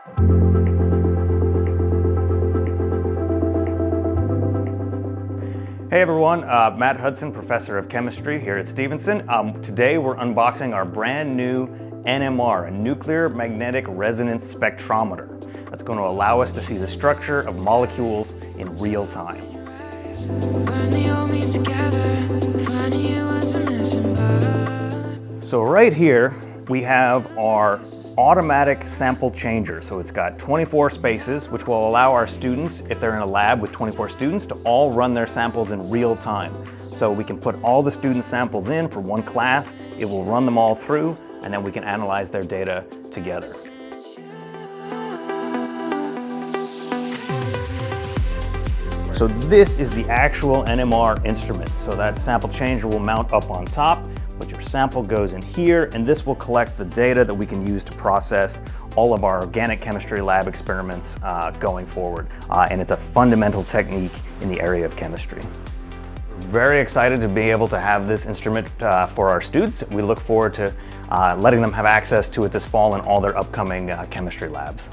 Hey everyone, Matt Hudson, Professor of Chemistry here at Stevenson. Today we're unboxing our brand new NMR, a Nuclear Magnetic Resonance Spectrometer. That's going to allow us to see the structure of molecules in real time. So right here we have our automatic sample changer. So it's got 24 spaces, which will allow our students, if they're in a lab with 24 students, to all run their samples in real time. So we can put all the student samples in for one class, it will run them all through, and then we can analyze their data together. So this is the actual NMR instrument. So that sample changer will mount up on top, but your sample goes in here, and this will collect the data that we can use to process all of our organic chemistry lab experiments going forward. And it's a fundamental technique in the area of chemistry. Very excited to be able to have this instrument for our students. We look forward to letting them have access to it this fall in all their upcoming chemistry labs.